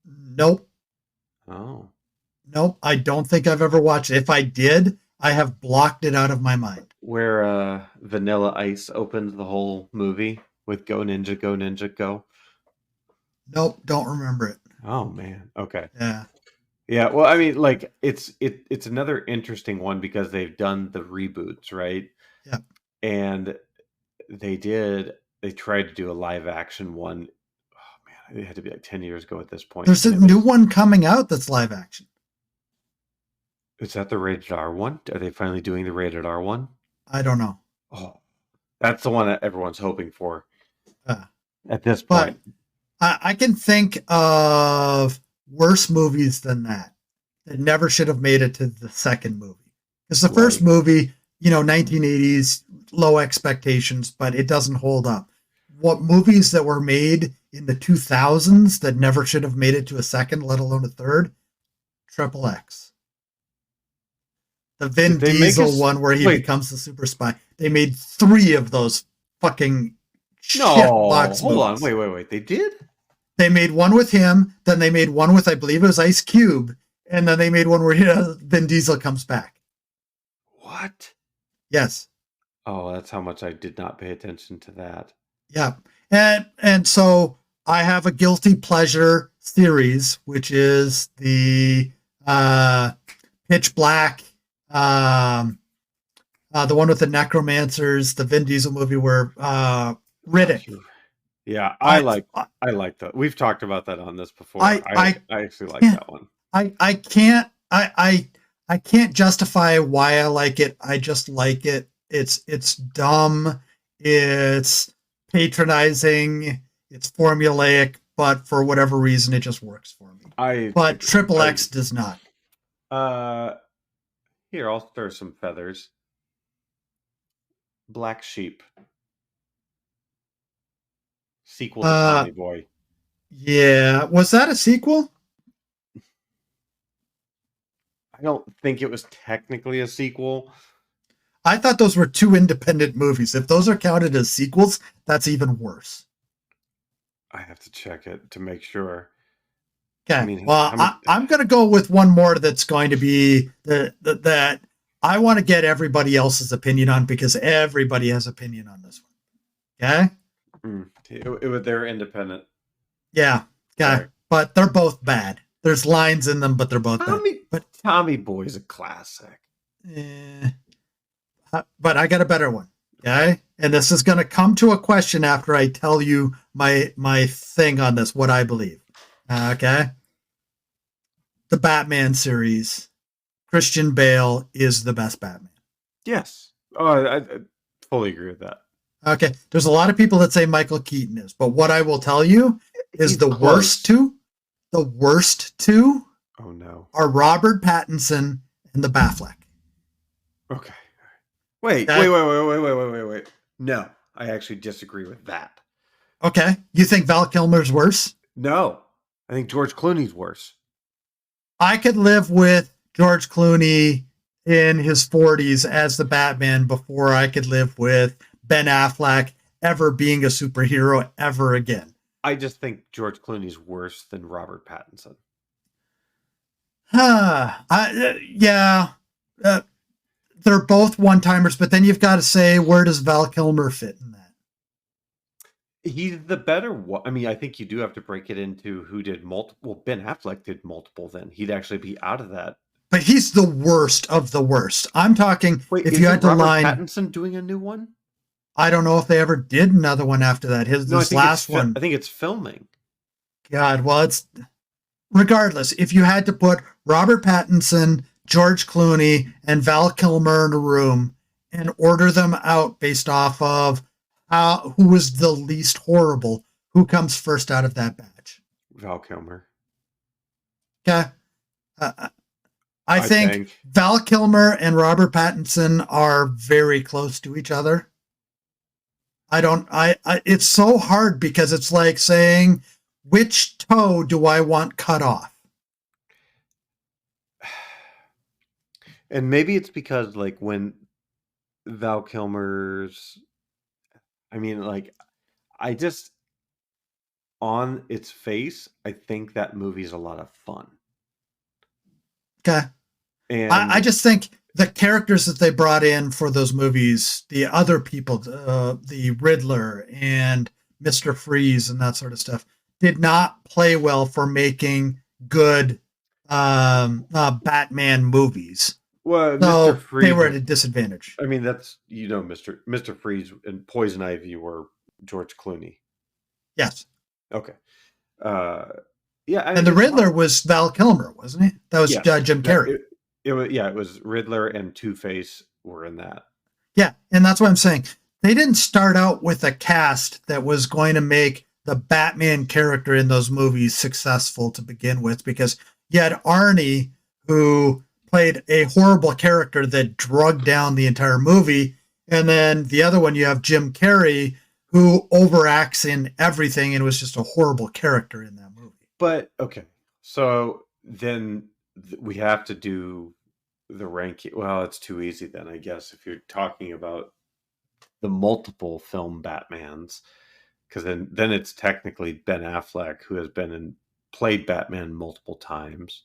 Nope, Oh, nope, I don't think I've ever watched it. If I did, I have blocked it out of my mind. where Vanilla Ice opens the whole movie with "Go Ninja, Go Ninja, Go." Nope, don't remember it. Oh man, okay. Yeah, Yeah, well, I mean, like it's another interesting one because they've done the reboots, right? yeah. And they tried to do a live action one. Oh man, it had to be like 10 years ago at this point. There's a And it new was one coming out that's live action. is that the rated R one? Are they finally doing the rated R one? I don't know. Oh, that's the one that everyone's hoping for Uh, at this but point. I can think of worse movies than that never should have made it to the second movie. Because the first Like, movie, 1980s, low expectations, but it doesn't hold up. What movies that were made in the 2000s that never should have made it to a second, let alone a third? Triple X. The did Vin they make Diesel us one where he wait? becomes the super spy. They made 3 of those fucking shit No, box hold on, movies. wait. They did? They made one with him, then they made one with, I believe it was Ice Cube, and then they made one where Vin Diesel comes back. What? Yes. Oh, that's how much I did not pay attention to that. Yeah. And so I have a guilty pleasure series, which is the Pitch Black, um, the one with the necromancers, the Vin Diesel movie where Riddick. Yeah, I I like that. We've talked about that on this before. I I actually like can't that one. I can't I can't justify why I like it. I just like it. It's dumb. It's patronizing. It's formulaic, but for whatever reason, it just works for me. I But agree. Triple X does not. Uh, Here, I'll stir some feathers. Black Sheep. Sequel to Uh, Tommy Boy. yeah. Was that a sequel? I don't think it was technically a sequel. I thought those were two independent movies. If those are counted as sequels, that's even worse. I have to check it to make sure. Okay. I mean, Well, I'm going to go with one more that's going to be that I want to get everybody else's opinion on because everybody has opinion on this one. Okay. They're independent. Yeah. Okay. Sorry. But they're both bad. There's lines in them, but they're both bad. But Tommy Boy's a classic. But I got a better one. Okay. And this is going to come to a question after I tell you my thing on this, what I believe. Okay. The Batman series, Christian Bale is the best Batman. Yes. Oh, I fully agree with that. Okay. There's a lot of people that say Michael Keaton is, but what I will tell you is the worst two Oh no. are Robert Pattinson and the Batfleck. Okay. Wait. No, I actually disagree with that. Okay. You think Val Kilmer's worse? No, I think George Clooney's worse. I could live with George Clooney in his 40s as the Batman before I could live with Ben Affleck ever being a superhero ever again. I just think George Clooney's worse than Robert Pattinson. They're both one-timers, but then you've got to say, where does Val Kilmer fit in that? He's the better one. I mean, I think you do have to break it into who did multiple. Well, Ben Affleck did multiple. Then he'd actually be out of that. But he's the worst of the worst. I'm talking. Wait, if you had to Robert line, Pattinson doing a new one? I don't know if they ever did another one after that. This last one. I think it's filming. God, well, it's regardless. If you had to put Robert Pattinson, George Clooney, and Val Kilmer in a room and order them out based off of who was the least horrible, who comes first out of that batch? Val Kilmer. Okay. I think Val Kilmer and Robert Pattinson are very close to each other. It's so hard because it's like saying, which toe do I want cut off? And maybe it's because like when Val Kilmer's, I mean, like, I just, on its face, I think that movie's a lot of fun. Okay. And I just think the characters that they brought in for those movies, the other people, the Riddler and Mr. Freeze and that sort of stuff, did not play well for making good Batman movies. Well, so Mr. Freeze, they were at a disadvantage. I mean, that's, Mr. Freeze and Poison Ivy were George Clooney. Yes. Okay. Yeah. And the Riddler was Val Kilmer, wasn't he? That was Jim Carrey. It was Riddler and Two-Face were in that. Yeah, and that's what I'm saying. They didn't start out with a cast that was going to make the Batman character in those movies successful to begin with, because you had Arnie, who played a horrible character that drugged down the entire movie, and then the other one you have Jim Carrey, who overacts in everything and was just a horrible character in that movie. But okay, so then we have to do the ranking. Well, it's too easy then, I guess, if you're talking about the multiple film Batmans, because then it's technically Ben Affleck, who has played Batman multiple times.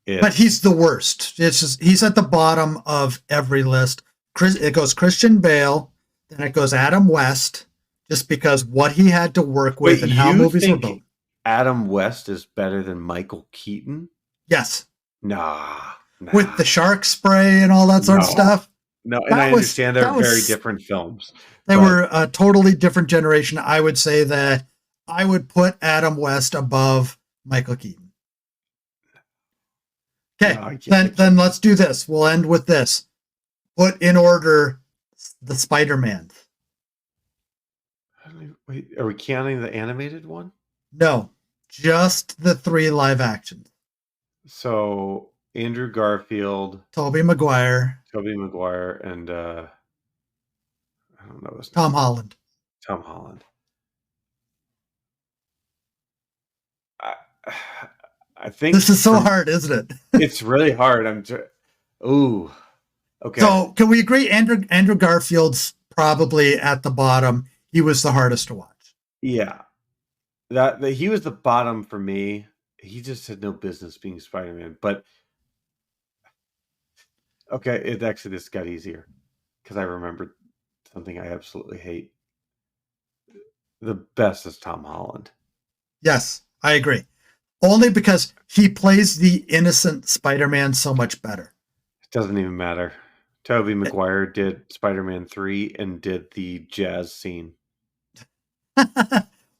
But he's the worst. It's just, he's at the bottom of every list. It goes Christian Bale, then it goes Adam West, just because what he had to work with Wait, and how you movies were think built. Adam West is better than Michael Keaton? Yes, Nah. with the shark spray and all that sort of No. stuff. No, and I understand they're very different films. They but were a totally different generation. I would say that I would put Adam West above Michael Keaton. Okay, No, I can't. then let's do this. We'll end with this. Put in order the Spider-Man. Wait, are we counting the animated one? No, just the 3 live actions. So Andrew Garfield, Tobey Maguire, Tobey Maguire, and I don't know his name. Tom Holland. Tom Holland. I think This is so hard, isn't it? It's really hard. Ooh. Okay. So can we agree Andrew Garfield's probably at the bottom. He was the hardest to watch. Yeah. That he was the bottom for me. He just had no business being Spider-Man. But okay, it actually just got easier because I remembered something I absolutely hate. The best is Tom Holland. Yes, I agree. Only because he plays the innocent Spider-Man so much better. It doesn't even matter. Tobey Maguire did Spider-Man 3 and did the jazz scene.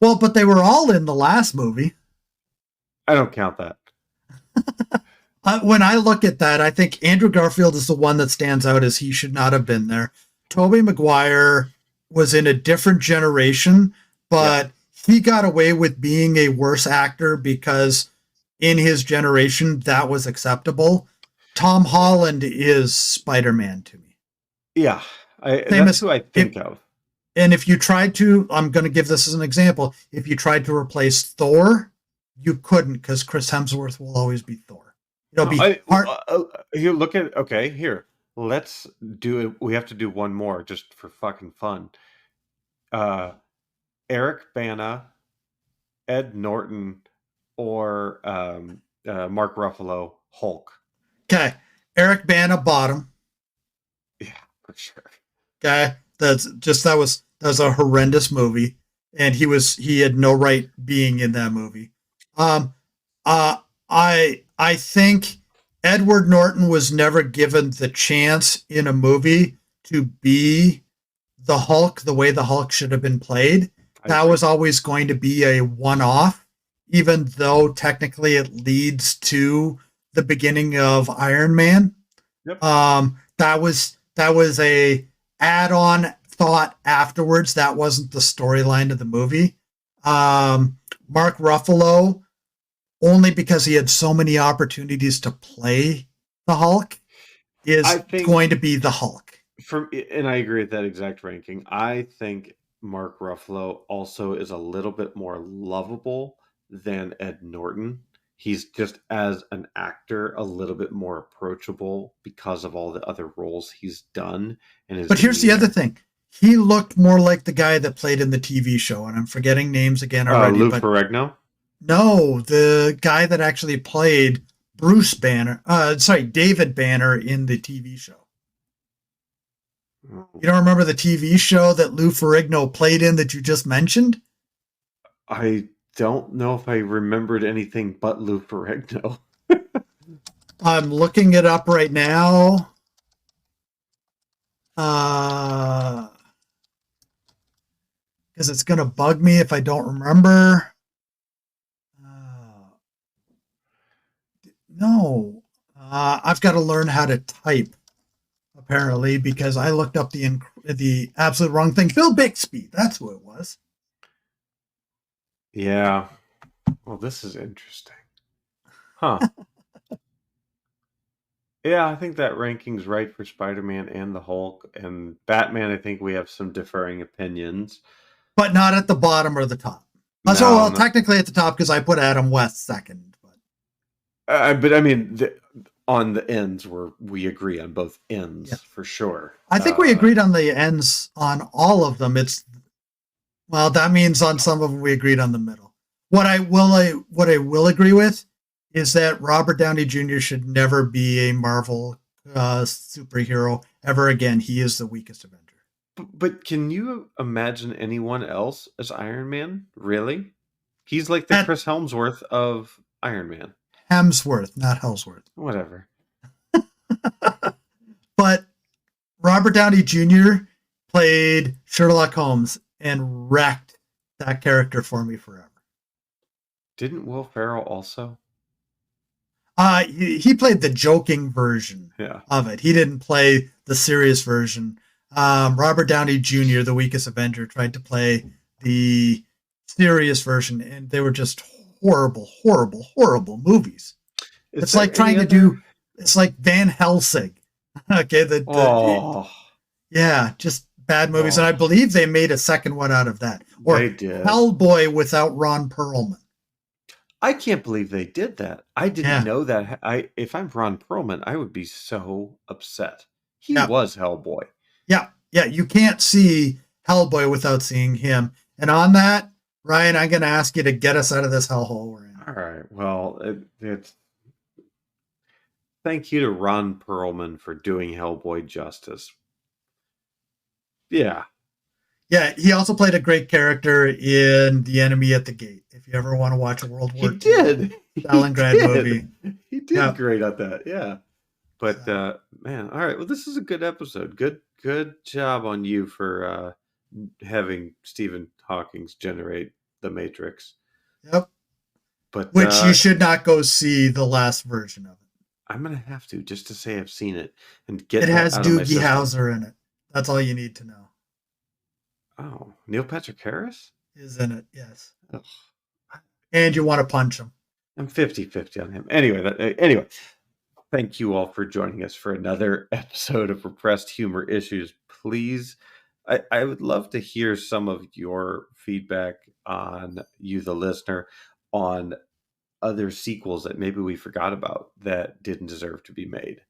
Well, but they were all in the last movie. I don't count that. When I look at that, I think Andrew Garfield is the one that stands out as he should not have been there. Tobey Maguire was in a different generation, but he got away with being a worse actor because in his generation, that was acceptable. Tom Holland is Spider-Man to me. Yeah, that's who I think of. And if you tried to, I'm going to give this as an example. If you tried to replace Thor, you couldn't because Chris Hemsworth will always be Thor. It'll be hard. Here, look at here. Let's do it. We have to do one more just for fucking fun. Eric Bana, Ed Norton, or Mark Ruffalo, Hulk. Okay, Eric Bana bottom. Yeah, for sure. Okay, that was a horrendous movie, and he had no right being in that movie. I think Edward Norton was never given the chance in a movie to be the Hulk the way the Hulk should have been played. That was always going to be a one-off, even though technically it leads to the beginning of Iron Man. Yep. That was a add-on thought afterwards. That wasn't the storyline of the movie. Mark Ruffalo, only because he had so many opportunities to play the Hulk, is going to be the Hulk. And I agree with that exact ranking. I think Mark Ruffalo also is a little bit more lovable than Ed Norton. He's just, as an actor, a little bit more approachable because of all the other roles he's done. But here's the other thing. He looked more like the guy that played in the TV show, and I'm forgetting names again already. Lou Ferrigno? No, the guy that actually played Bruce Banner. David Banner in the TV show. You don't remember the TV show that Lou Ferrigno played in that you just mentioned? I don't know if I remembered anything but Lou Ferrigno. I'm looking it up right now. Because it's going to bug me if I don't remember. No. I've got to learn how to type, apparently, because I looked up the absolute wrong thing. Bill Bixby, that's who it was. Yeah. Well, this is interesting. Huh. Yeah, I think that ranking's right for Spider-Man and the Hulk. And Batman, I think we have some differing opinions. But not at the bottom or the top. Technically at the top because I put Adam West second. But I mean, on the ends, we agree on both ends, for sure. I think we agreed on the ends on all of them. That means on some of them we agreed on the middle. What I will agree with is that Robert Downey Jr. should never be a Marvel superhero ever again. He is the weakest Avenger. But can you imagine anyone else as Iron Man? Really? He's like the At Chris Helmsworth of Iron Man. Hemsworth, not Hellsworth. Whatever. But Robert Downey Jr. played Sherlock Holmes and wrecked that character for me forever. Didn't Will Ferrell also? He played the joking version Yeah. of it. He didn't play the serious version. Robert Downey Jr., the weakest Avenger, tried to play the serious version, and they were just horrible, horrible, horrible movies. It's like trying to do. It's like Van Helsing. Okay, yeah, just bad movies, and I believe they made a second one out of that. Or they did. Hellboy without Ron Perlman. I can't believe they did that. I didn't know that. If I'm Ron Perlman, I would be so upset. He was Hellboy. Yeah, you can't see Hellboy without seeing him. And on that, Ryan, I'm going to ask you to get us out of this hellhole we're in. All right. Well, it's thank you to Ron Perlman for doing Hellboy justice. Yeah. Yeah, he also played a great character in The Enemy at the Gate. If you ever want to watch a World War II Stalingrad movie. He did great at that, yeah. But, man, all right. Well, this is a good episode. Good job on you for having Stephen Hawking generate the Matrix. Yep. But which you should not go see the last version of it. I'm going to have to, just to say I've seen it. And get it has out of my Doogie system. Howser in it. That's all you need to know. Oh, Neil Patrick Harris? Is in it, yes. Ugh. And you want to punch him. I'm 50-50 on him. Anyway, thank you all for joining us for another episode of Repressed Humor Issues. Please, I would love to hear some of your feedback on you, the listener, on other sequels that maybe we forgot about that didn't deserve to be made.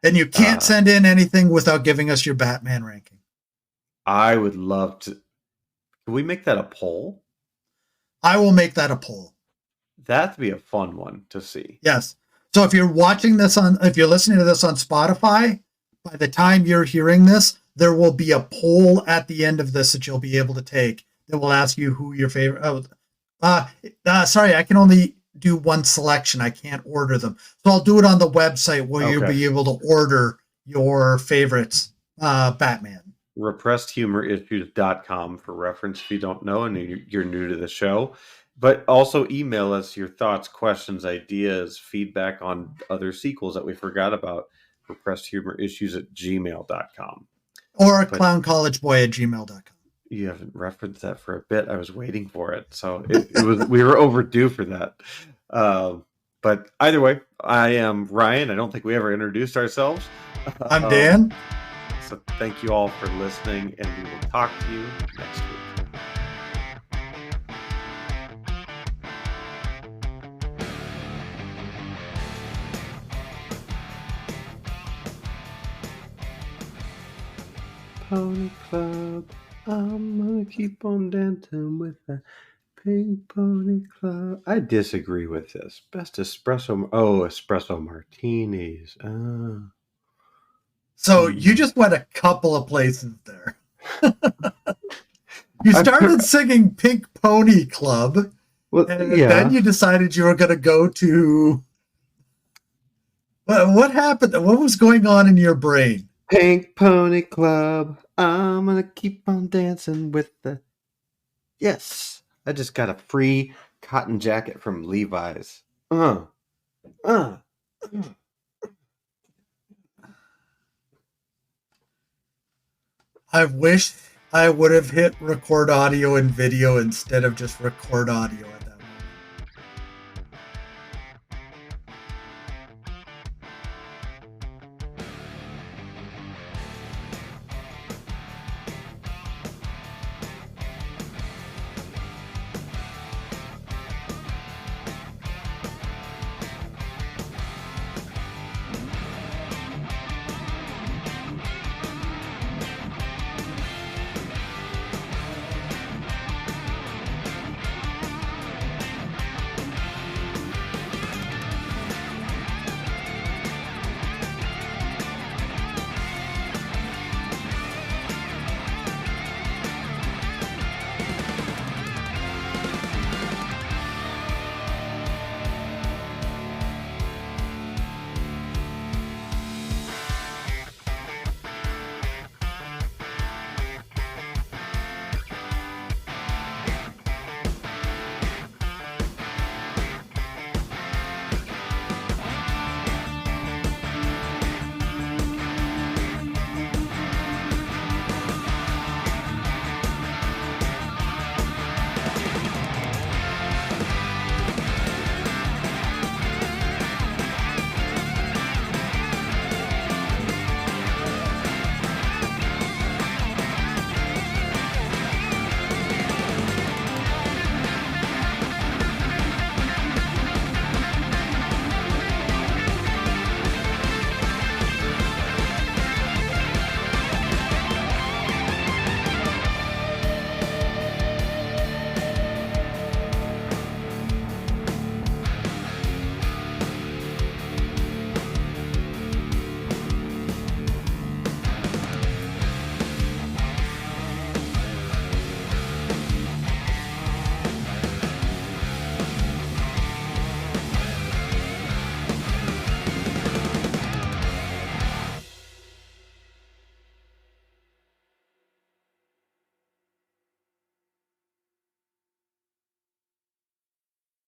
And you can't send in anything without giving us your Batman ranking. I would love to. Can we make that a poll? I will make that a poll. That'd be a fun one to see. Yes. So if you're listening to this on Spotify, by the time you're hearing this, there will be a poll at the end of this that you'll be able to take that will ask you who your favorite. Sorry, I can only do one selection. I can't order them. So I'll do it on the website where you'll be able to order your favorites Batman. RepressedHumorIssues.com for reference if you don't know and you're new to the show. But also email us your thoughts, questions, ideas, feedback on other sequels that we forgot about. RepressedHumorIssues@gmail.com. Or clowncollegeboy@gmail.com. You haven't referenced that for a bit. I was waiting for it. So we were overdue for that. But either way, I am Ryan. I don't think we ever introduced ourselves. I'm Dan. So thank you all for listening, and we will talk to you next week. Pony Club, I'm gonna keep on dancing with the Pink Pony Club. I disagree with this. Best espresso. Espresso martinis. So you just went a couple of places there. You started singing Pink Pony Club, and then you decided you were going to go to... What happened? What was going on in your brain? Pink Pony Club, I'm going to keep on dancing with the... Yes, I just got a free cotton jacket from Levi's. I wish I would have hit record audio and video instead of just record audio.